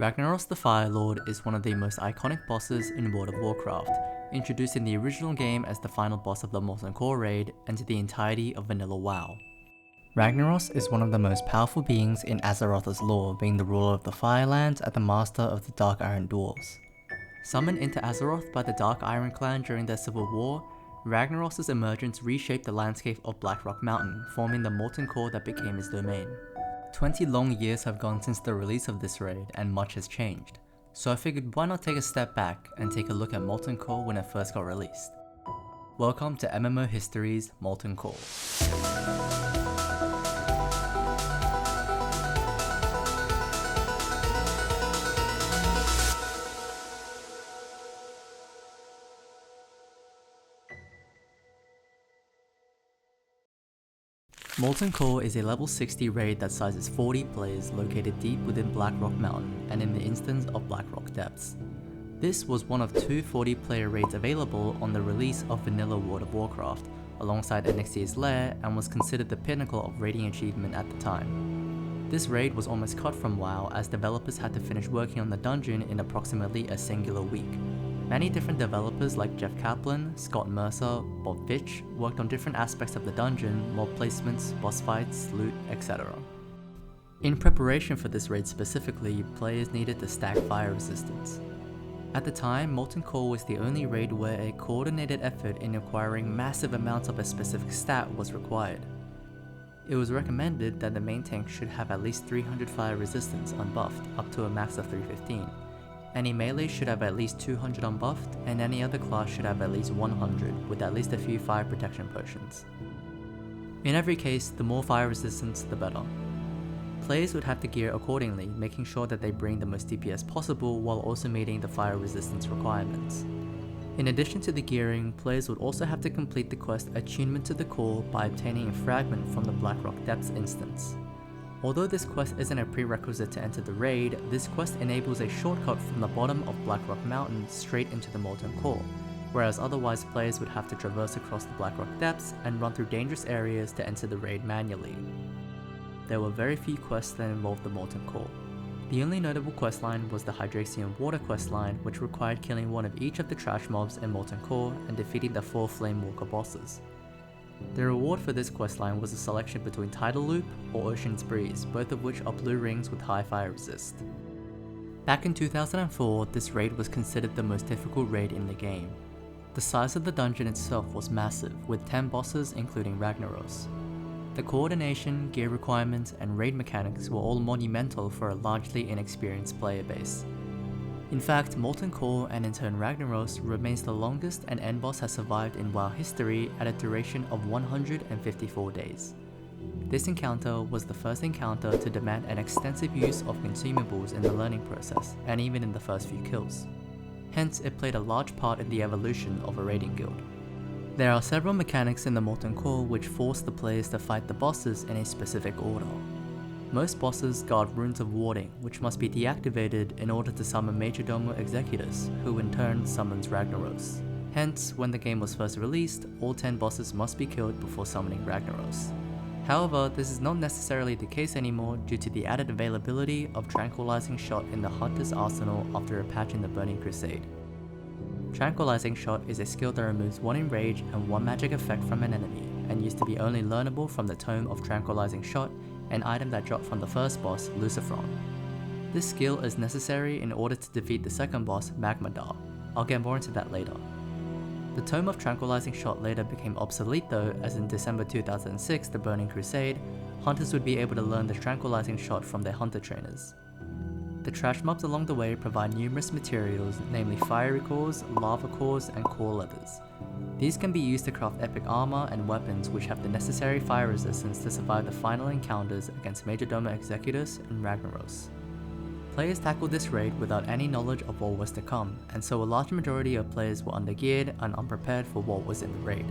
Ragnaros the Fire Lord is one of the most iconic bosses in World of Warcraft, introduced in the original game as the final boss of the Molten Core raid and to the entirety of vanilla WoW. Ragnaros is one of the most powerful beings in Azeroth's lore, being the ruler of the Firelands and the master of the Dark Iron Dwarves. Summoned into Azeroth by the Dark Iron clan during their civil war, Ragnaros' emergence reshaped the landscape of Blackrock Mountain, forming the Molten Core that became his domain. 20 long years have gone since the release of this raid, and much has changed. So I figured why not take a step back and take a look at Molten Core when it first got released. Welcome to MMO Histories Molten Core. Molten Core is a level 60 raid that sizes 40 players located deep within Blackrock Mountain and in the instance of Blackrock Depths. This was one of two 40-player raids available on the release of vanilla World of Warcraft, alongside Onyxia's Lair, and was considered the pinnacle of raiding achievement at the time. This raid was almost cut from WoW as developers had to finish working on the dungeon in approximately a singular week. Many different developers like Jeff Kaplan, Scott Mercer, Bob Fitch worked on different aspects of the dungeon, mob placements, boss fights, loot, etc. In preparation for this raid specifically, players needed to stack fire resistance. At the time, Molten Core was the only raid where a coordinated effort in acquiring massive amounts of a specific stat was required. It was recommended that the main tank should have at least 300 fire resistance unbuffed, up to a max of 315. Any melee should have at least 200 unbuffed, and any other class should have at least 100, with at least a few fire protection potions. In every case, the more fire resistance, the better. Players would have to gear accordingly, making sure that they bring the most DPS possible while also meeting the fire resistance requirements. In addition to the gearing, players would also have to complete the quest Attunement to the Core by obtaining a fragment from the Blackrock Depths instance. Although this quest isn't a prerequisite to enter the raid, this quest enables a shortcut from the bottom of Blackrock Mountain straight into the Molten Core, whereas otherwise players would have to traverse across the Blackrock Depths and run through dangerous areas to enter the raid manually. There were very few quests that involved the Molten Core. The only notable questline was the Hydraxian Water questline, which required killing one of each of the trash mobs in Molten Core and defeating the 4 Flamewalker bosses. The reward for this questline was a selection between Tidal Loop or Ocean's Breeze, both of which are blue rings with high fire resist. Back in 2004, this raid was considered the most difficult raid in the game. The size of the dungeon itself was massive, with 10 bosses including Ragnaros. The coordination, gear requirements, and raid mechanics were all monumental for a largely inexperienced player base. In fact, Molten Core and in turn Ragnaros remains the longest an end boss has survived in WoW history at a duration of 154 days. This encounter was the first encounter to demand an extensive use of consumables in the learning process, and even in the first few kills. Hence, it played a large part in the evolution of a raiding guild. There are several mechanics in the Molten Core which force the players to fight the bosses in a specific order. Most bosses guard runes of warding, which must be deactivated in order to summon Majordomo EXECUTUS, who in turn summons Ragnaros. Hence, when the game was first released, all 10 bosses must be killed before summoning Ragnaros. However, this is not necessarily the case anymore due to the added availability of Tranquilizing Shot in the Hunter's arsenal after a patch in the Burning Crusade. Tranquilizing Shot is a skill that removes 1 enrage and 1 magic effect from an enemy, and used to be only learnable from the Tome of Tranquilizing Shot, an item that dropped from the first boss, LUCIFRON. This skill is necessary in order to defeat the second boss, MAGMADAR. I'll get more into that later. The Tome of Tranquilizing Shot later became obsolete though, as in December 2006, the Burning Crusade, hunters would be able to learn the Tranquilizing Shot from their hunter trainers. The trash mobs along the way provide numerous materials, namely fiery cores, lava cores, and core leathers. These can be used to craft epic armor and weapons which have the necessary fire resistance to survive the final encounters against Majordomo EXECUTUS and Ragnaros. Players tackled this raid without any knowledge of what was to come, and so a large majority of players were undergeared and unprepared for what was in the raid.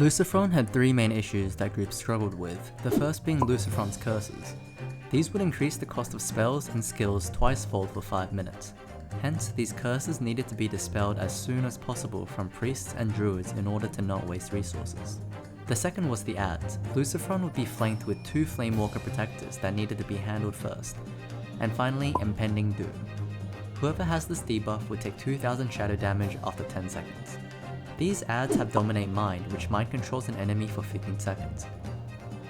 LUCIFRON had three main issues that groups struggled with, the first being LUCIFRON's curses. These would increase the cost of spells and skills twice-fold for 5 minutes. Hence, these curses needed to be dispelled as soon as possible from priests and druids in order to not waste resources. The second was the adds. LUCIFRON would be flanked with 2 Flamewalker protectors that needed to be handled first. And finally, Impending Doom. Whoever has this debuff would take 2000 shadow damage after 10 seconds. These adds have Dominate Mind, which mind controls an enemy for 15 seconds.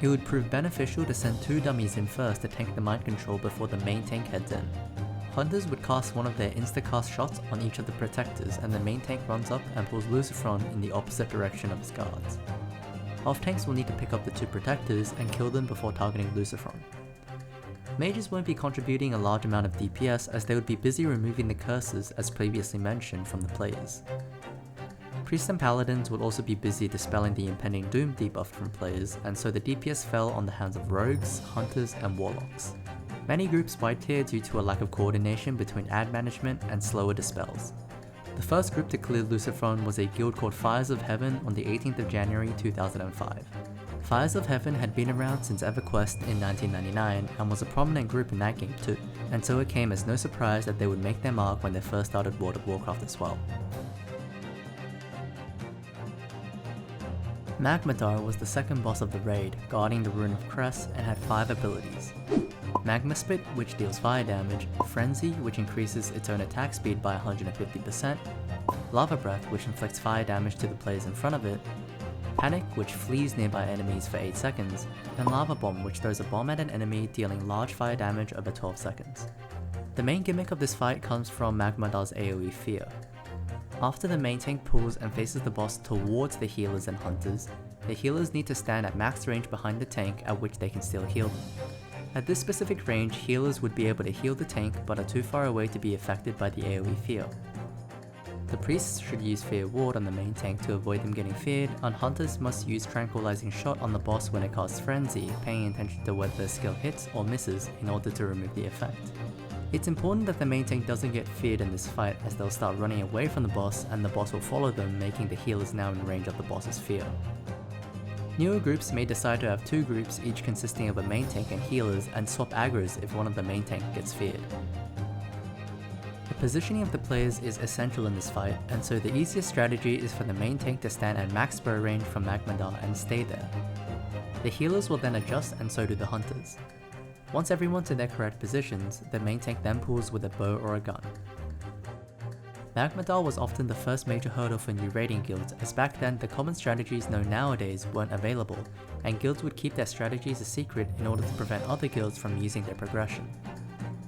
It would prove beneficial to send 2 dummies in first to tank the mind control before the main tank heads in. Hunters would cast one of their insta-cast shots on each of the protectors and the main tank runs up and pulls LUCIFRON in the opposite direction of his guards. Off tanks will need to pick up the 2 protectors and kill them before targeting LUCIFRON. Mages won't be contributing a large amount of DPS as they would be busy removing the curses as previously mentioned from the players. Priests and Paladins would also be busy dispelling the Impending Doom debuff from players, and so the DPS fell on the hands of Rogues, Hunters, and Warlocks. Many groups wiped here due to a lack of coordination between ad management and slower dispels. The first group to clear LUCIFRON was a guild called Fires of Heaven on the 18th of January 2005. Fires of Heaven had been around since EverQuest in 1999 and was a prominent group in that game too, and so it came as no surprise that they would make their mark when they first started World of Warcraft as well. MAGMADAR was the second boss of the raid, guarding the Rune of Cress, and had 5 abilities. Magma Spit, which deals fire damage, Frenzy, which increases its own attack speed by 150%, Lava Breath, which inflicts fire damage to the players in front of it, Panic, which flees nearby enemies for 8 seconds, and Lava Bomb, which throws a bomb at an enemy dealing large fire damage over 12 seconds. The main gimmick of this fight comes from MAGMADAR's AoE Fear. After the main tank pulls and faces the boss towards the healers and hunters, the healers need to stand at max range behind the tank at which they can still heal them. At this specific range, healers would be able to heal the tank but are too far away to be affected by the AoE Fear. The priests should use Fear Ward on the main tank to avoid them getting feared, and hunters must use Tranquilizing Shot on the boss when it casts Frenzy, paying attention to whether the skill hits or misses in order to remove the effect. It's important that the main tank doesn't get feared in this fight as they'll start running away from the boss and the boss will follow them, making the healers now in range of the boss's fear. Newer groups may decide to have 2 groups each consisting of a main tank and healers and swap aggro's if one of the main tank gets feared. The positioning of the players is essential in this fight, and so the easiest strategy is for the main tank to stand at max bow range from MAGMADAR and stay there. The healers will then adjust and so do the hunters. Once everyone's in their correct positions, the main tank then pulls with a bow or a gun. MAGMADAR was often the first major hurdle for new raiding guilds, as back then the common strategies known nowadays weren't available, and guilds would keep their strategies a secret in order to prevent other guilds from using their progression.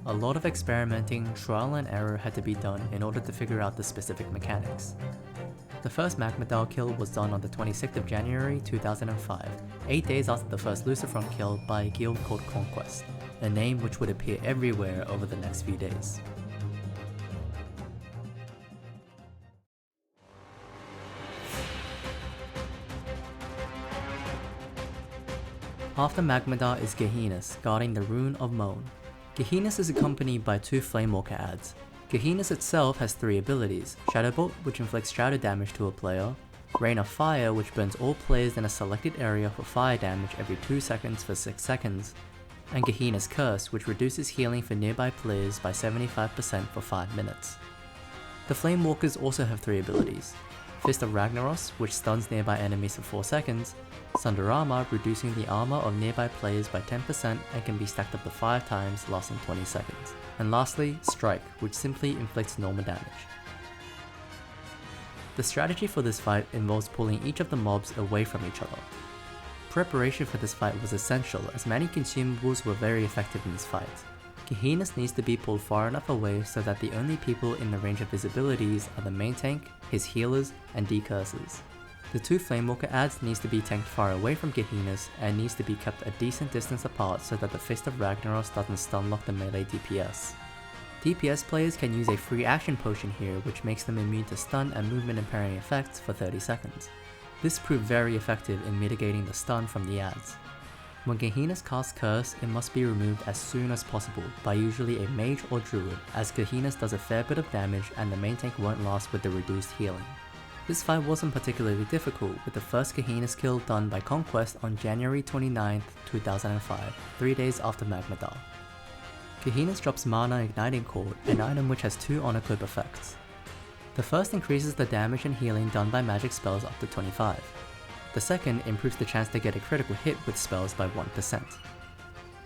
A lot of experimenting, trial and error had to be done in order to figure out the specific mechanics. The first MAGMADAR kill was done on the 26th of January 2005, 8 days after the first LUCIFRON kill by a guild called Conquest, a name which would appear everywhere over the next few days. After MAGMADAR is GEHENNAS, guarding the Rune of Moan. GEHENNAS is accompanied by 2 Flamewalker adds. GEHENNAS itself has 3 abilities, Shadow Bolt, which inflicts shadow damage to a player, Rain of Fire, which burns all players in a selected area for fire damage every 2 seconds for 6 seconds, and GEHENNAS Curse, which reduces healing for nearby players by 75% for 5 minutes. The Flamewalkers also have 3 abilities, Fist of Ragnaros, which stuns nearby enemies for 4 seconds, Sunder Armor, reducing the armor of nearby players by 10% and can be stacked up to 5 times, lasting 20 seconds. And lastly, Strike, which simply inflicts normal damage. The strategy for this fight involves pulling each of the mobs away from each other. Preparation for this fight was essential as many consumables were very effective in this fight. GEHENNAS needs to be pulled far enough away so that the only people in the range of his abilities are the main tank, his healers, and decursors. The 2 Flamewalker adds needs to be tanked far away from GEHENNAS and needs to be kept a decent distance apart so that the Fist of Ragnaros doesn't stun lock the melee DPS. DPS players can use a free action potion here which makes them immune to stun and movement impairing effects for 30 seconds. This proved very effective in mitigating the stun from the adds. When GEHENNAS casts Curse, it must be removed as soon as possible by usually a mage or druid, as GEHENNAS does a fair bit of damage and the main tank won't last with the reduced healing. This fight wasn't particularly difficult, with the first GEHENNAS kill done by Conquest on January 29, 2005, 3 days after MAGMADAR. GEHENNAS drops Mana Igniting Cord, an item which has 2 Honor Clip effects. The first increases the damage and healing done by magic spells up to 25. The second improves the chance to get a critical hit with spells by 1%.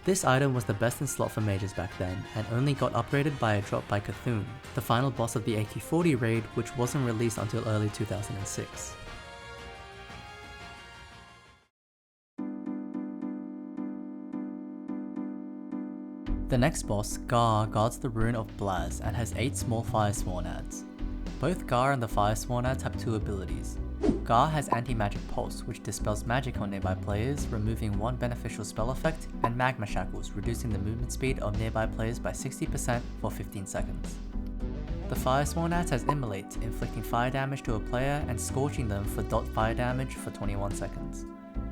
This item was the best in slot for mages back then, and only got upgraded by a drop by Cthulhu, the final boss of the AQ40 raid, which wasn't released until early 2006. The next boss, GARR, guards the Rune of Blaz and has 8 small Firesworn adds. Both GARR and the Firesworn adds have 2 abilities. GARR has Anti-Magic Pulse, which dispels magic on nearby players, removing 1 beneficial spell effect, and Magma Shackles, reducing the movement speed of nearby players by 60% for 15 seconds. The Firesworn adds has Immolate, inflicting fire damage to a player and scorching them for dot fire damage for 21 seconds.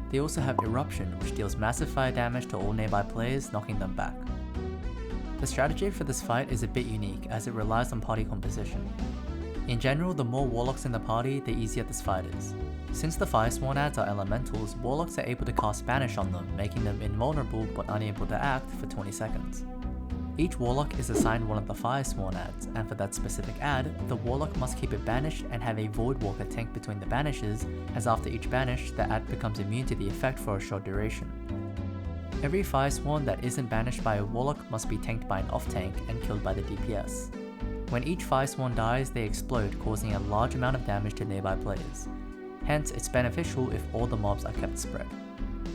They also have Eruption, which deals massive fire damage to all nearby players, knocking them back. The strategy for this fight is a bit unique, as it relies on party composition. In general, the more Warlocks in the party, the easier this fight is. Since the Firesworn adds are elementals, Warlocks are able to cast Banish on them, making them invulnerable but unable to act for 20 seconds. Each Warlock is assigned one of the Firesworn adds, and for that specific add, the Warlock must keep it banished and have a Voidwalker tank between the banishes, as after each banish, the add becomes immune to the effect for a short duration. Every Firesworn that isn't banished by a Warlock must be tanked by an off-tank and killed by the DPS. When each Firesworn dies, they explode, causing a large amount of damage to nearby players. Hence, it's beneficial if all the mobs are kept spread.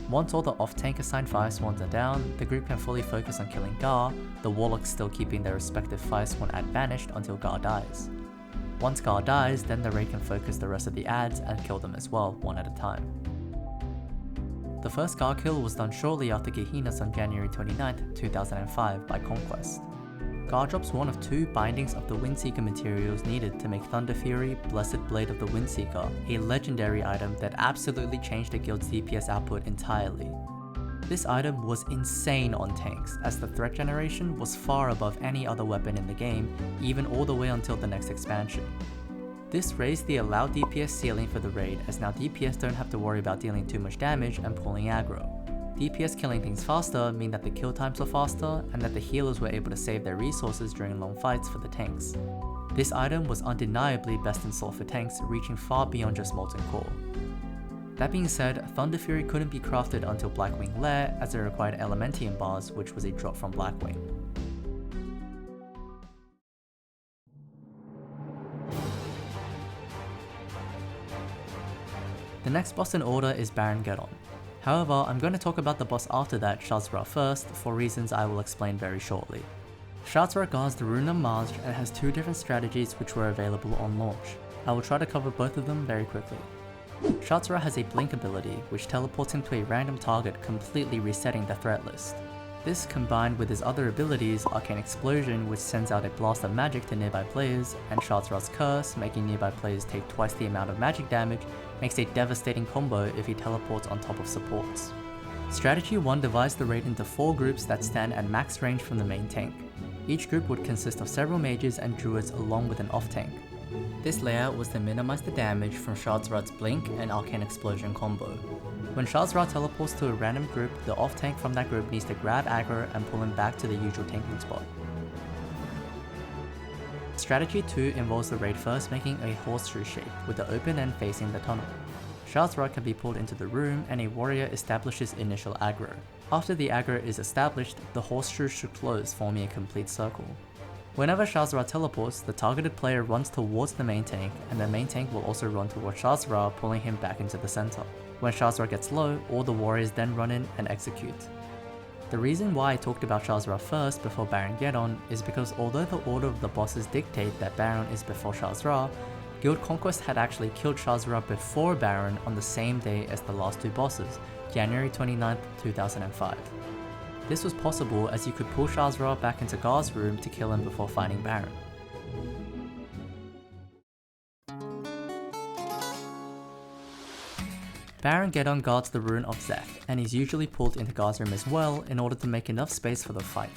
Once all the off-tank assigned Firesworns are down, the group can fully focus on killing GARR, the Warlocks still keeping their respective Firesworn add banished until GARR dies. Once GARR dies, then the raid can focus the rest of the adds and kill them as well, one at a time. The first GARR kill was done shortly after GEHENNAS on January 29, 2005 by Conquest. GARR drops one of 2 bindings of the Windseeker materials needed to make Thunder Fury, Blessed Blade of the Windseeker, a legendary item that absolutely changed the guild's DPS output entirely. This item was insane on tanks, as the threat generation was far above any other weapon in the game, even all the way until the next expansion. This raised the allowed DPS ceiling for the raid, as now DPS don't have to worry about dealing too much damage and pulling aggro. DPS killing things faster mean that the kill times are faster, and that the healers were able to save their resources during long fights for the tanks. This item was undeniably best in slot for tanks, reaching far beyond just Molten Core. That being said, Thunder Fury couldn't be crafted until Blackwing Lair, as it required Elementium bars, which was a drop from Blackwing. The next boss in order is Baron GEDDON. However, I'm going to talk about the boss after that, SHAZZRAH, first, for reasons I will explain very shortly. SHAZZRAH guards the Rune of Mars and has 2 different strategies which were available on launch. I will try to cover both of them very quickly. SHAZZRAH has a blink ability, which teleports him to a random target, completely resetting the threat list. This, combined with his other abilities, Arcane Explosion, which sends out a blast of magic to nearby players, and SHAZZRAH's Curse, making nearby players take twice the amount of magic damage, makes a devastating combo if he teleports on top of supports. Strategy 1 divides the raid into 4 groups that stand at max range from the main tank. Each group would consist of several mages and druids along with an off-tank. This layout was to minimize the damage from SHAZZRAH's Blink and Arcane Explosion combo. When SHAZZRAH teleports to a random group, the off-tank from that group needs to grab aggro and pull him back to the usual tanking spot. Strategy 2 involves the raid first making a horseshoe shape, with the open end facing the tunnel. SHAZZRAH can be pulled into the room and a warrior establishes initial aggro. After the aggro is established, the horseshoe should close, forming a complete circle. Whenever SHAZZRAH teleports, the targeted player runs towards the main tank, and the main tank will also run towards SHAZZRAH, pulling him back into the center. When SHAZZRAH gets low, all the warriors then run in and execute. The reason why I talked about SHAZZRAH first before Baron GEDDON is because although the order of the bosses dictate that Baron is before SHAZZRAH, Guild Conquest had actually killed SHAZZRAH before Baron on the same day as the last 2 bosses, January 29, 2005. This was possible as you could pull SHAZZRAH back into GARR's room to kill him before fighting Baron. Baron GEDDON guards the Rune of Zeth, and is usually pulled into GARR's room as well in order to make enough space for the fight.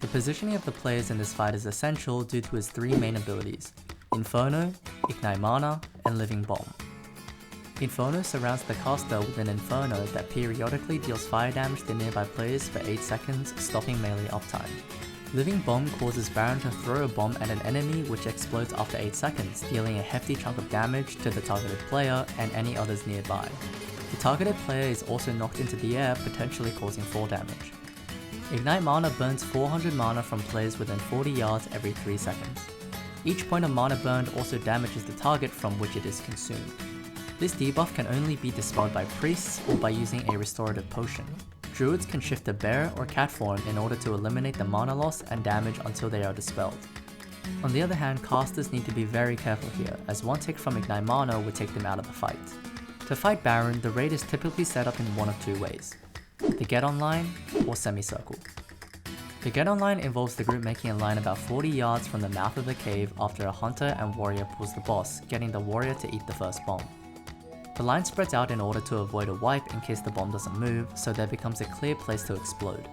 The positioning of the players in this fight is essential due to his 3 main abilities: Inferno, Ignite Mana, and Living Bomb. Inferno surrounds the caster with an Inferno that periodically deals fire damage to nearby players for 8 seconds, stopping melee uptime. Living Bomb causes Baron to throw a bomb at an enemy which explodes after 8 seconds, dealing a hefty chunk of damage to the targeted player and any others nearby. The targeted player is also knocked into the air, potentially causing fall damage. Ignite Mana burns 400 mana from players within 40 yards every 3 seconds. Each point of mana burned also damages the target from which it is consumed. This debuff can only be dispelled by priests or by using a restorative potion. Druids can shift to bear or cat form in order to eliminate the mana loss and damage until they are dispelled. On the other hand, casters need to be very careful here, as one tick from Ignite Mana would take them out of the fight. To fight Baron, the raid is typically set up in one of 2 ways: the GEDDON line or semicircle. The GEDDON line involves the group making a line about 40 yards from the mouth of the cave after a hunter and warrior pulls the boss, getting the warrior to eat the first bomb. The line spreads out in order to avoid a wipe in case the bomb doesn't move, so there becomes a clear place to explode.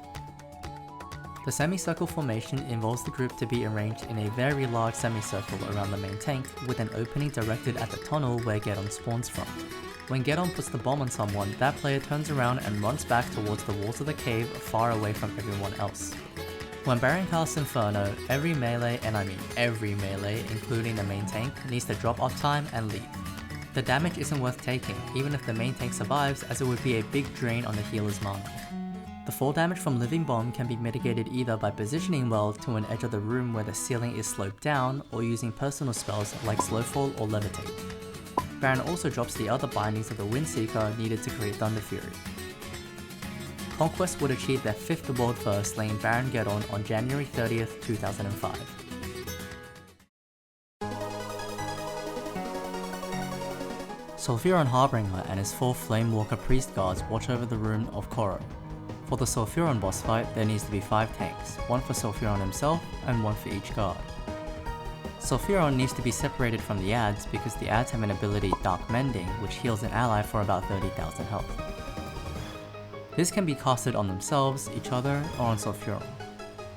The semicircle formation involves the group to be arranged in a very large semicircle around the main tank, with an opening directed at the tunnel where GEDDON spawns from. When GEDDON puts the bomb on someone, that player turns around and runs back towards the walls of the cave, far away from everyone else. When Baron casts Inferno, every melee, and I mean every melee, including the main tank, needs to drop uptime and leave. The damage isn't worth taking, even if the main tank survives, as it would be a big drain on the healer's mana. The fall damage from Living Bomb can be mitigated either by positioning well to an edge of the room where the ceiling is sloped down, or using personal spells like Slowfall or Levitate. Baron also drops the other bindings of the Windseeker needed to create Thunder Fury. Conquest would achieve their 5th world first, laying Baron GEDDON on January 30th, 2005. SULFURON Harbringer and his 4 Flamewalker Priest Guards watch over the Rune of Koro. For the SULFURON boss fight, there needs to be 5 tanks, one for SULFURON himself and one for each guard. SULFURON needs to be separated from the adds because the adds have an ability Dark Mending, which heals an ally for about 30,000 health. This can be casted on themselves, each other, or on SULFURON.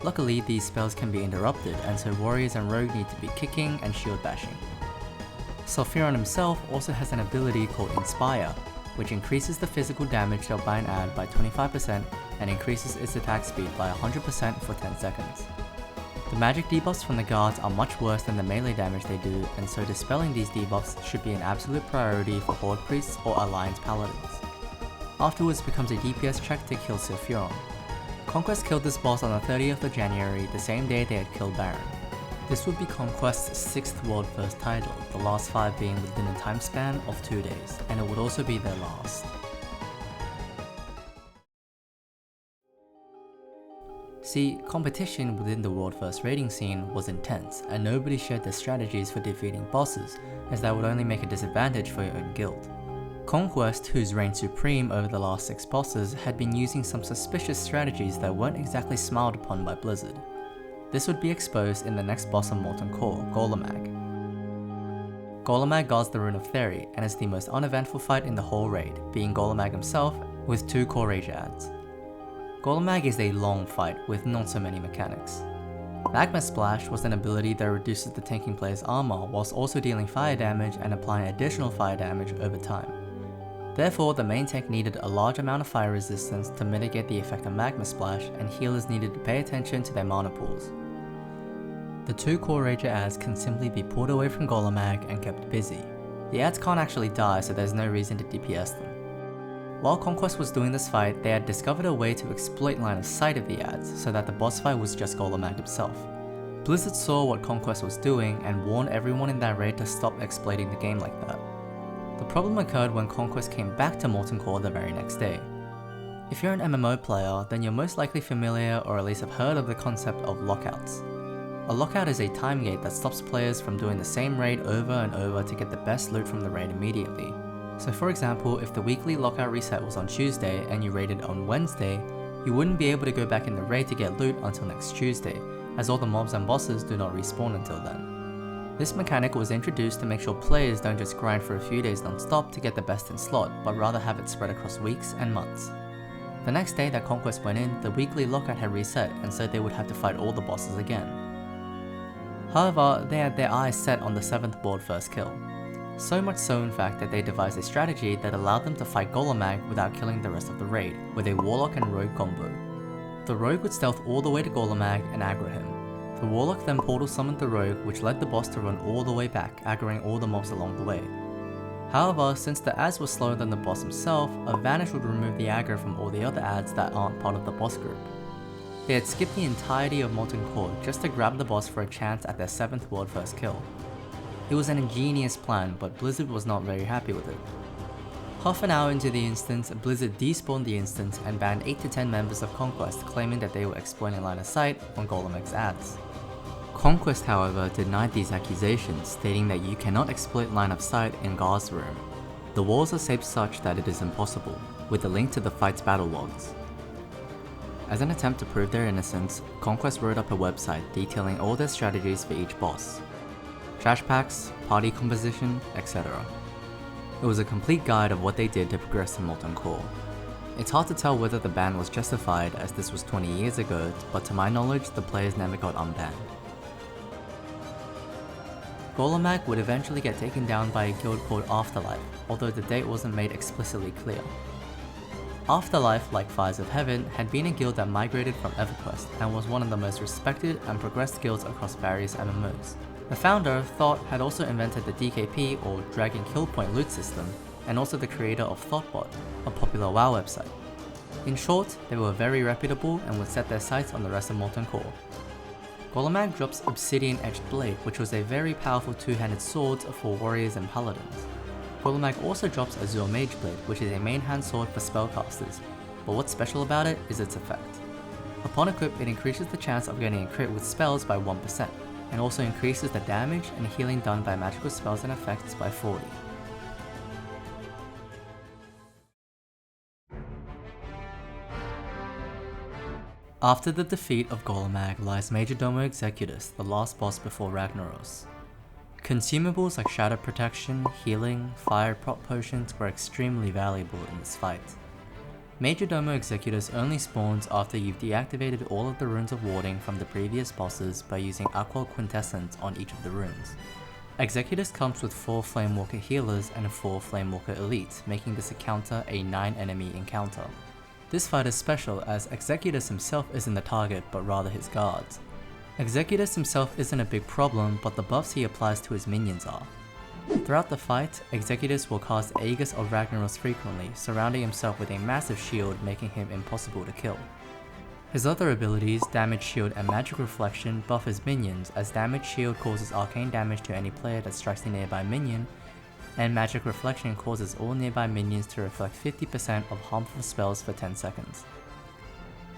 Luckily, these spells can be interrupted, and so warriors and rogue need to be kicking and shield bashing. SULFURON himself also has an ability called Inspire, which increases the physical damage dealt by an add by 25% and increases its attack speed by 100% for 10 seconds. The magic debuffs from the guards are much worse than the melee damage they do, and so dispelling these debuffs should be an absolute priority for Horde Priests or Alliance Paladins. Afterwards becomes a DPS check to kill SULFURON. Conquest killed this boss on the 30th of January, the same day they had killed Baron. This would be Conquest's 6th world first title, the last 5 being within a time span of 2 days, and it would also be their last. See, competition within the world first raiding scene was intense, and nobody shared their strategies for defeating bosses, as that would only make a disadvantage for your own guild. Conquest, who's reigned supreme over the last 6 bosses, had been using some suspicious strategies that weren't exactly smiled upon by Blizzard. This would be exposed in the next boss of Molten Core, GOLEMAGG. GOLEMAGG guards the Rune of Theory, and is the most uneventful fight in the whole raid, being GOLEMAGG himself with 2 core rage adds. GOLEMAGG is a long fight with not so many mechanics. Magma Splash was an ability that reduces the tanking player's armor whilst also dealing fire damage and applying additional fire damage over time. Therefore, the main tank needed a large amount of fire resistance to mitigate the effect of Magma Splash, and healers needed to pay attention to their mana pools. The 2 core rager adds can simply be pulled away from GOLEMAGG and kept busy. The adds can't actually die, so there's no reason to DPS them. While Conquest was doing this fight, they had discovered a way to exploit line of sight of the adds, so that the boss fight was just GOLEMAGG himself. Blizzard saw what Conquest was doing and warned everyone in that raid to stop exploiting the game like that. The problem occurred when Conquest came back to Molten Core the very next day. If you're an MMO player, then you're most likely familiar or at least have heard of the concept of lockouts. A lockout is a time gate that stops players from doing the same raid over and over to get the best loot from the raid immediately. So for example, if the weekly lockout reset was on Tuesday and you raided on Wednesday, you wouldn't be able to go back in the raid to get loot until next Tuesday, as all the mobs and bosses do not respawn until then. This mechanic was introduced to make sure players don't just grind for a few days non-stop to get the best in slot, but rather have it spread across weeks and months. The next day that Conquest went in, the weekly lockout had reset, and so they would have to fight all the bosses again. However, they had their eyes set on the 7th world first kill. So much so in fact that they devised a strategy that allowed them to fight GOLEMAGG without killing the rest of the raid, with a Warlock and Rogue combo. The Rogue would stealth all the way to GOLEMAGG and aggro him. The Warlock then portal summoned the Rogue, which led the boss to run all the way back, aggroing all the mobs along the way. However, since the adds were slower than the boss himself, a Vanish would remove the aggro from all the other adds that aren't part of the boss group. They had skipped the entirety of Molten Core just to grab the boss for a chance at their 7th world first kill. It was an ingenious plan, but Blizzard was not very happy with it. Half an hour into the instance, Blizzard despawned the instance and banned 8 to 10 members of Conquest, claiming that they were exploiting line of sight on GOLEMAGG's adds. Conquest, however, denied these accusations, stating that you cannot exploit line of sight in GARR's room. The walls are shaped such that it is impossible, with a link to the fight's battle logs. As an attempt to prove their innocence, Conquest wrote up a website detailing all their strategies for each boss. Trash packs, party composition, etc. It was a complete guide of what they did to progress the Molten Core. It's hard to tell whether the ban was justified as this was 20 years ago, but to my knowledge the players never got unbanned. GOLEMAGG would eventually get taken down by a guild called Afterlife, although the date wasn't made explicitly clear. Afterlife, like Fires of Heaven, had been a guild that migrated from EverQuest and was one of the most respected and progressed guilds across various MMOs. The founder, Thought, had also invented the DKP or Dragon Kill Point loot system, and also the creator of ThoughtBot, a popular WoW website. In short, they were very reputable and would set their sights on the rest of Molten Core. GOLEMAGG drops Obsidian Etched Blade, which was a very powerful two-handed sword for warriors and paladins. GOLEMAGG also drops Azure Mage Blade, which is a main hand sword for spellcasters, but what's special about it is its effect. Upon equip, it increases the chance of getting a crit with spells by 1%, and also increases the damage and healing done by magical spells and effects by 40. After the defeat of GOLEMAGG lies Majordomo Executus, the last boss before Ragnaros. Consumables like Shadow Protection, Healing, Fire Prop Potions were extremely valuable in this fight. Majordomo Executus only spawns after you've deactivated all of the runes of warding from the previous bosses by using Aqua Quintessence on each of the runes. Executus comes with 4 Flamewalker healers and 4 Flamewalker elites, making this encounter a 9 enemy encounter. This fight is special as Executus himself isn't the target but rather his guards. Executus himself isn't a big problem, but the buffs he applies to his minions are. Throughout the fight, Executus will cast Aegis of Ragnaros frequently, surrounding himself with a massive shield making him impossible to kill. His other abilities, Damage Shield and Magic Reflection, buff his minions, as Damage Shield causes arcane damage to any player that strikes a nearby minion, and Magic Reflection causes all nearby minions to reflect 50% of harmful spells for 10 seconds.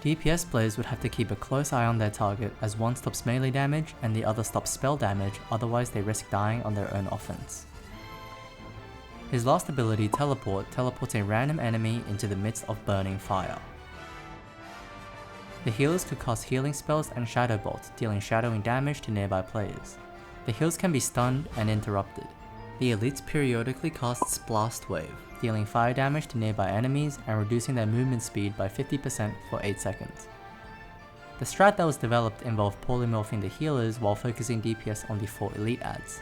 DPS players would have to keep a close eye on their target as one stops melee damage and the other stops spell damage, otherwise they risk dying on their own offense. His last ability, Teleport, teleports a random enemy into the midst of burning fire. The healers could cast healing spells and Shadow Bolt, dealing shadowing damage to nearby players. The heals can be stunned and interrupted. The elites periodically cast Blast Wave, dealing fire damage to nearby enemies and reducing their movement speed by 50% for 8 seconds. The strat that was developed involved polymorphing the healers while focusing DPS on the 4 elite adds.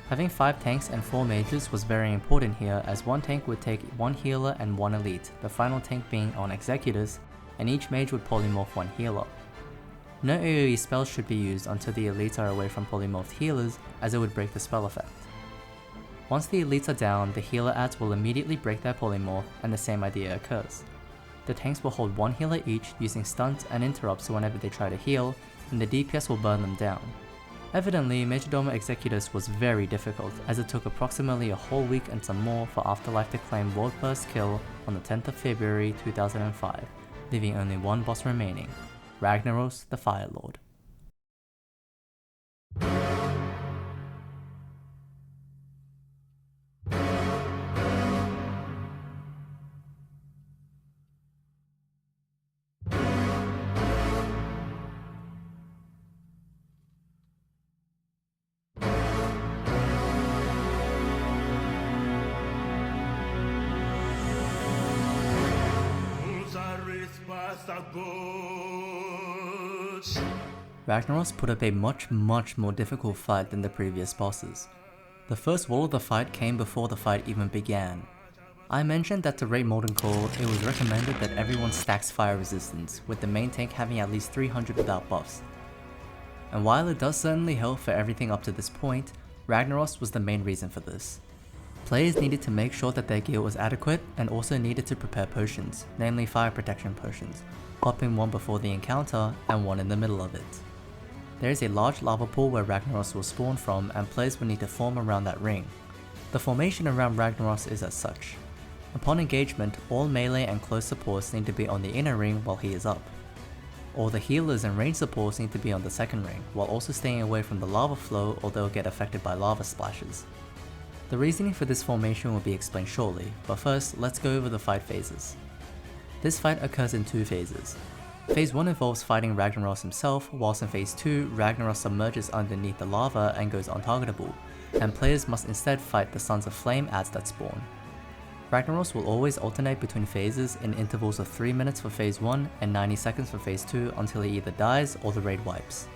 Having 5 tanks and 4 mages was very important here, as one tank would take 1 healer and 1 elite, the final tank being on Executus, and each mage would polymorph 1 healer. No AoE spells should be used until the elites are away from polymorphed healers, as it would break the spell effect. Once the elites are down, the healer adds will immediately break their polymorph, and the same idea occurs. The tanks will hold 1 healer each, using stunts and interrupts whenever they try to heal, and the DPS will burn them down. Evidently, Majordomo Executus was very difficult, as it took approximately a whole week and some more for Afterlife to claim world first kill on the 10th of February 2005, leaving only one boss remaining, Ragnaros the Fire Lord. Ragnaros put up a much more difficult fight than the previous bosses. The first wall of the fight came before the fight even began. I mentioned that to raid Molten Core, it was recommended that everyone stacks fire resistance, with the main tank having at least 300 without buffs. And while it does certainly help for everything up to this point, Ragnaros was the main reason for this. Players needed to make sure that their gear was adequate and also needed to prepare potions, namely fire protection potions, popping one before the encounter and one in the middle of it. There is a large lava pool where Ragnaros will spawn from and players will need to form around that ring. The formation around Ragnaros is as such. Upon engagement, all melee and close supports need to be on the inner ring while he is up. All the healers and range supports need to be on the second ring, while also staying away from the lava flow or they'll get affected by lava splashes. The reasoning for this formation will be explained shortly, but first let's go over the fight phases. This fight occurs in two phases. Phase 1 involves fighting Ragnaros himself, whilst in Phase 2, Ragnaros submerges underneath the lava and goes untargetable, and players must instead fight the Sons of Flame adds that spawn. Ragnaros will always alternate between phases in intervals of 3 minutes for Phase 1 and 90 seconds for Phase 2 until he either dies or the raid wipes.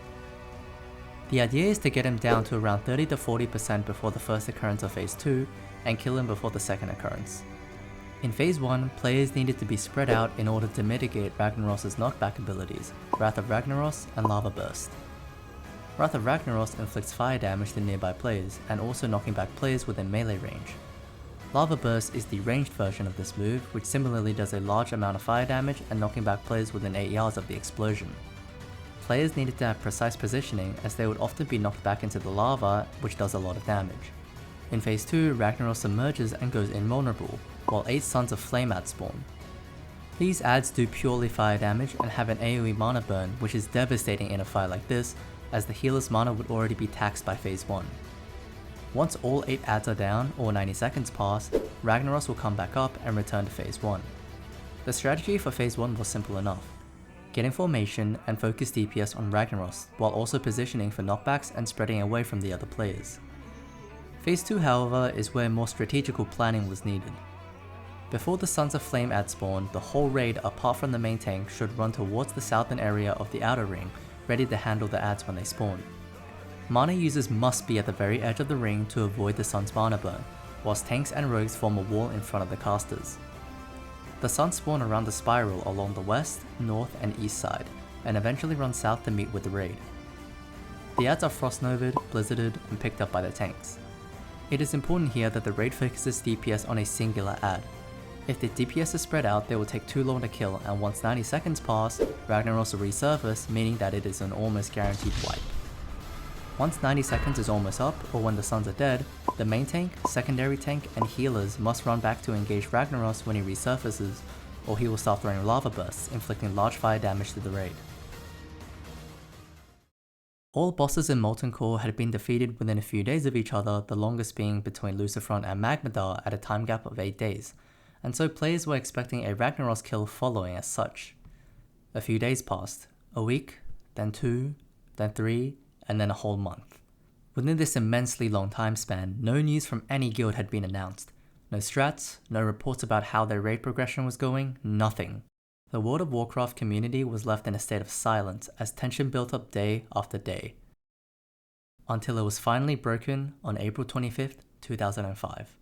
The idea is to get him down to around 30 to 40% before the first occurrence of Phase 2 and kill him before the second occurrence. In Phase 1, players needed to be spread out in order to mitigate Ragnaros' knockback abilities, Wrath of Ragnaros and Lava Burst. Wrath of Ragnaros inflicts fire damage to nearby players and also knocking back players within melee range. Lava Burst is the ranged version of this move, which similarly does a large amount of fire damage and knocking back players within 8 yards of the explosion. Players needed to have precise positioning as they would often be knocked back into the lava, which does a lot of damage. In Phase 2, Ragnaros submerges and goes invulnerable, while 8 Sons of Flame adds spawn. These adds do purely fire damage and have an AoE mana burn, which is devastating in a fight like this, as the healer's mana would already be taxed by Phase 1. Once all 8 adds are down, or 90 seconds pass, Ragnaros will come back up and return to Phase 1. The strategy for Phase 1 was simple enough. Get in formation and focus DPS on Ragnaros, while also positioning for knockbacks and spreading away from the other players. Phase 2 however is where more strategical planning was needed. Before the Sons of Flame add spawn, the whole raid apart from the main tank should run towards the southern area of the outer ring, ready to handle the adds when they spawn. Mana users must be at the very edge of the ring to avoid the Sun's mana burn, whilst tanks and rogues form a wall in front of the casters. The Suns spawn around the spiral along the west, north and east side, and eventually run south to meet with the raid. The adds are frost-novid, blizzarded, and picked up by the tanks. It is important here that the raid focuses DPS on a singular add. If the DPS is spread out, they will take too long to kill, and once 90 seconds pass, Ragnaros will resurface, meaning that it is an almost guaranteed wipe. Once 90 seconds is almost up, or when the Suns are dead, the main tank, secondary tank, and healers must run back to engage Ragnaros when he resurfaces, or he will start throwing lava bursts, inflicting large fire damage to the raid. All bosses in Molten Core had been defeated within a few days of each other, the longest being between LUCIFRON and MAGMADAR at a time gap of 8 days, and so players were expecting a Ragnaros kill following as such. A few days passed, a week, then 2, then 3, and then a whole month. Within this immensely long time span, no news from any guild had been announced. No strats, no reports about how their raid progression was going, nothing. The World of Warcraft community was left in a state of silence as tension built up day after day. Until it was finally broken on April 25th, 2005.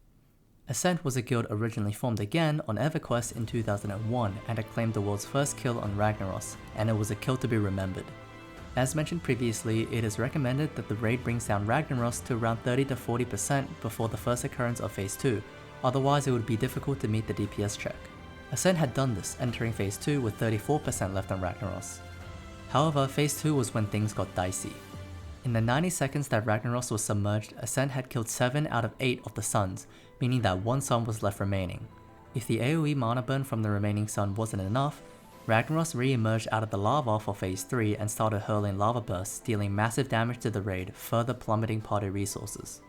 Ascent was a guild originally formed again on EverQuest in 2001 and had claimed the world's first kill on Ragnaros, and it was a kill to be remembered. As mentioned previously, it is recommended that the raid brings down Ragnaros to around 30 to 40% before the first occurrence of Phase 2, otherwise it would be difficult to meet the DPS check. Ascent had done this, entering Phase 2 with 34% left on Ragnaros. However, Phase 2 was when things got dicey. In the 90 seconds that Ragnaros was submerged, Ascent had killed 7 out of 8 of the Suns, meaning that 1 Sun was left remaining. If the AoE mana burn from the remaining Sun wasn't enough, Ragnaros re-emerged out of the lava for Phase 3 and started hurling lava bursts, dealing massive damage to the raid, further plummeting party resources.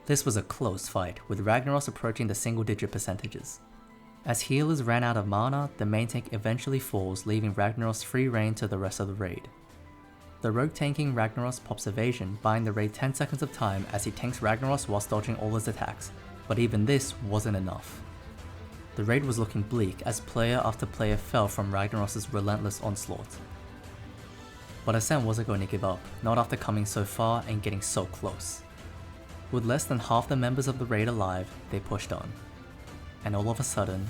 This was a close fight, with Ragnaros approaching the single-digit percentages. As healers ran out of mana, the main tank eventually falls, leaving Ragnaros free reign to the rest of the raid. The rogue tanking Ragnaros pops evasion, buying the raid 10 seconds of time as he tanks Ragnaros whilst dodging all his attacks, but even this wasn't enough. The raid was looking bleak as player after player fell from Ragnaros' relentless onslaught. But Ascent wasn't going to give up, not after coming so far and getting so close. With less than half the members of the raid alive, they pushed on. And all of a sudden,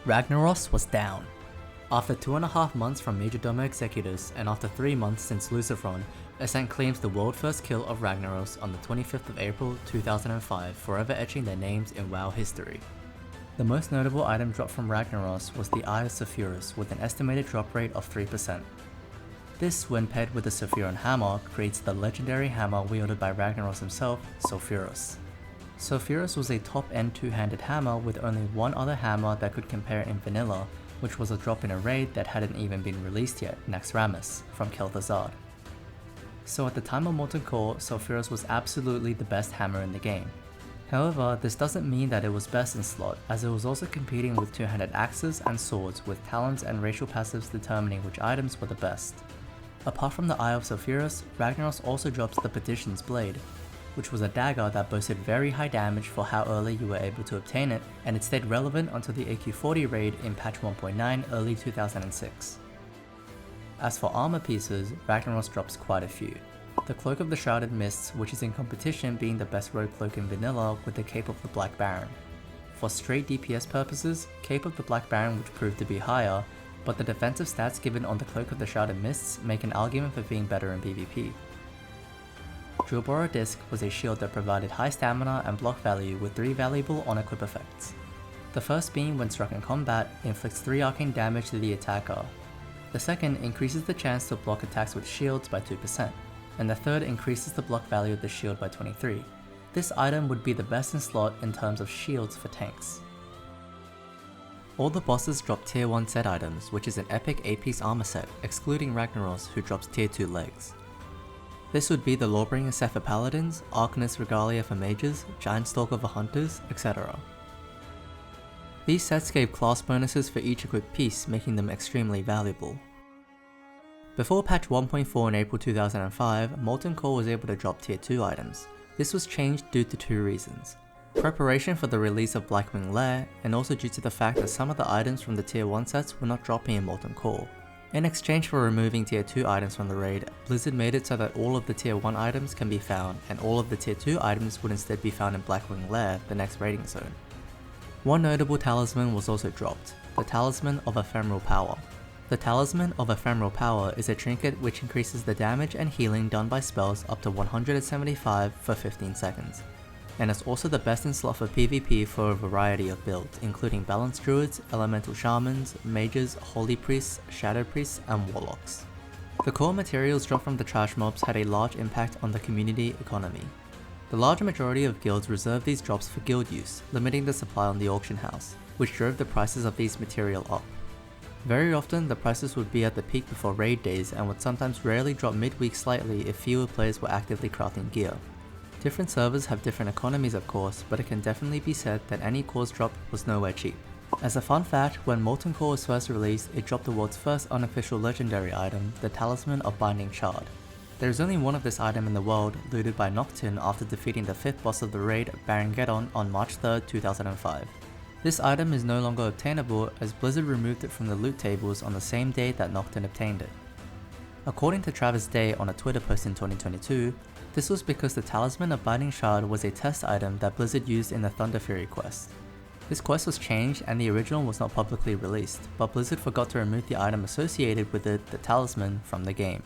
Ragnaros was down. After 2.5 months from Majordomo EXECUTUS and after 3 months since LUCIFRON, Ascent claims the world first kill of Ragnaros on the 25th of April 2005, forever etching their names in WoW history. The most notable item dropped from Ragnaros was the Eye of Sulfuros with an estimated drop rate of 3%. This, when paired with the SULFURON hammer, creates the legendary hammer wielded by Ragnaros himself, Sulfuros. Sulfuros was a top-end two-handed hammer with only one other hammer that could compare in vanilla, which was a drop in a raid that hadn't even been released yet, Naxxramas, from Kel'Thuzad. So at the time of Molten Core, Sulfuros was absolutely the best hammer in the game. However, this doesn't mean that it was best in slot, as it was also competing with two-handed axes and swords with talents and racial passives determining which items were the best. Apart from the Eye of Sulfuros, Ragnaros also dropped the Petition's Blade, which was a dagger that boasted very high damage for how early you were able to obtain it, and it stayed relevant until the AQ40 raid in patch 1.9 early 2006. As for armor pieces, Ragnaros drops quite a few. The Cloak of the Shrouded Mists, which is in competition being the best rogue cloak in vanilla with the Cape of the Black Baron. For straight DPS purposes, Cape of the Black Baron would prove to be higher, but the defensive stats given on the Cloak of the Shrouded Mists make an argument for being better in PvP. Drillborer Disc was a shield that provided high stamina and block value with 3 valuable on-equip effects. The first being when struck in combat, inflicts 3 arcane damage to the attacker. The second increases the chance to block attacks with shields by 2%, and the third increases the block value of the shield by 23. This item would be the best in slot in terms of shields for tanks. All the bosses drop tier 1 set items, which is an epic 8-piece armor set, excluding Ragnaros who drops tier 2 legs. This would be the Lawbringer set for paladins, Arcanist Regalia for mages, Giant Stalker for hunters, etc. These sets gave class bonuses for each equipped piece, making them extremely valuable. Before patch 1.4 in April 2005, Molten Core was able to drop tier 2 items. This was changed due to 2 reasons. Preparation for the release of Blackwing Lair, and also due to the fact that some of the items from the tier 1 sets were not dropping in Molten Core. In exchange for removing tier 2 items from the raid, Blizzard made it so that all of the tier 1 items can be found, and all of the tier 2 items would instead be found in Blackwing Lair, the next raiding zone. One notable talisman was also dropped, the Talisman of Ephemeral Power. The Talisman of Ephemeral Power is a trinket which increases the damage and healing done by spells up to 175 for 15 seconds, and is also the best in slot for PvP for a variety of builds, including Balanced Druids, Elemental Shamans, Mages, Holy Priests, Shadow Priests, and Warlocks. The core materials dropped from the trash mobs had a large impact on the community economy. The large majority of guilds reserved these drops for guild use, limiting the supply on the auction house, which drove the prices of these material up. Very often, the prices would be at the peak before raid days and would sometimes rarely drop mid-week slightly if fewer players were actively crafting gear. Different servers have different economies of course, but it can definitely be said that any core's drop was nowhere cheap. As a fun fact, when Molten Core was first released, it dropped the world's first unofficial legendary item, the Talisman of Binding Shard. There is only one of this item in the world, looted by Nocturne after defeating the 5th boss of the raid, Baron GEDDON, on March 3, 2005. This item is no longer obtainable as Blizzard removed it from the loot tables on the same day that Nocturne obtained it. According to Travis Day on a Twitter post in 2022, this was because the Talisman of Binding Shard was a test item that Blizzard used in the Thunder Fury quest. This quest was changed and the original was not publicly released, but Blizzard forgot to remove the item associated with it, the Talisman, from the game.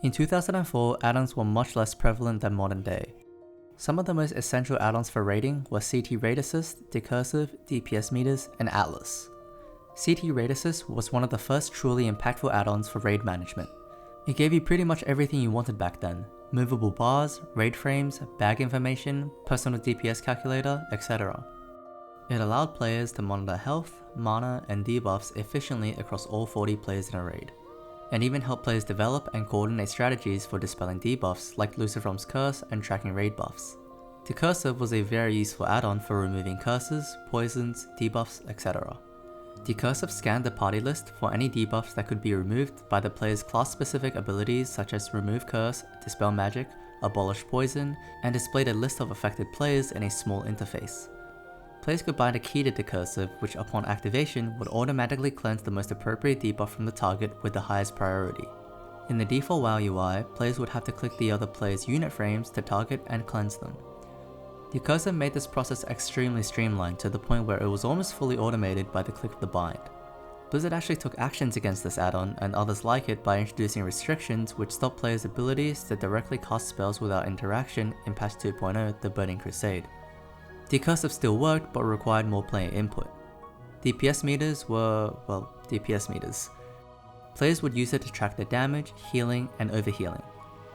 In 2004, add-ons were much less prevalent than modern day. Some of the most essential add-ons for raiding were CT Raid Assist, Decursive, DPS Meters, and Atlas. CT Raid Assist was one of the first truly impactful add-ons for raid management. It gave you pretty much everything you wanted back then: movable bars, raid frames, bag information, personal DPS calculator, etc. It allowed players to monitor health, mana, and debuffs efficiently across all 40 players in a raid, and even help players develop and coordinate strategies for dispelling debuffs like LUCIFRON's curse and tracking raid buffs. Decursive was a very useful add-on for removing curses, poisons, debuffs, etc. The Cursive scanned the party list for any debuffs that could be removed by the player's class-specific abilities such as Remove Curse, Dispel Magic, Abolish Poison, and displayed a list of affected players in a small interface. Players could bind a key to the Cursive, which upon activation would automatically cleanse the most appropriate debuff from the target with the highest priority. In the default WoW UI, players would have to click the other player's unit frames to target and cleanse them. The Cursive made this process extremely streamlined to the point where it was almost fully automated by the click of the bind. Blizzard actually took actions against this add-on and others like it by introducing restrictions which stopped players' abilities to directly cast spells without interaction in patch 2.0, the Burning Crusade. The Cursive still worked but required more player input. DPS meters were, well, DPS meters. Players would use it to track their damage, healing, and overhealing.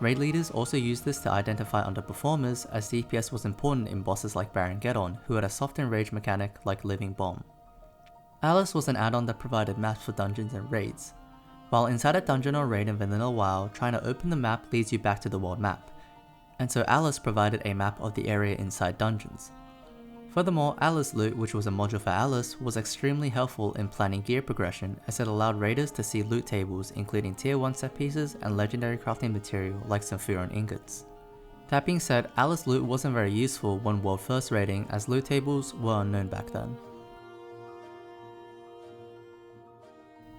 Raid leaders also used this to identify underperformers, as DPS was important in bosses like Baron GEDDON, who had a soft enrage mechanic like Living Bomb. Alice was an add-on that provided maps for dungeons and raids. While inside a dungeon or raid in vanilla WoW, trying to open the map leads you back to the world map, and so Alice provided a map of the area inside dungeons. Furthermore, Alice Loot, which was a module for Alice, was extremely helpful in planning gear progression as it allowed raiders to see loot tables including tier 1 set pieces and legendary crafting material like SULFURON ingots. That being said, Alice Loot wasn't very useful when world first raiding as loot tables were unknown back then.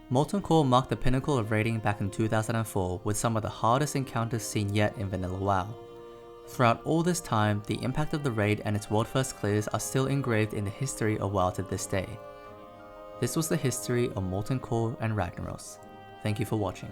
Molten Core marked the pinnacle of raiding back in 2004 with some of the hardest encounters seen yet in vanilla WoW. Throughout all this time, the impact of the raid and its world first clears are still engraved in the history of WoW to this day. This was the history of Molten Core and Ragnaros. Thank you for watching.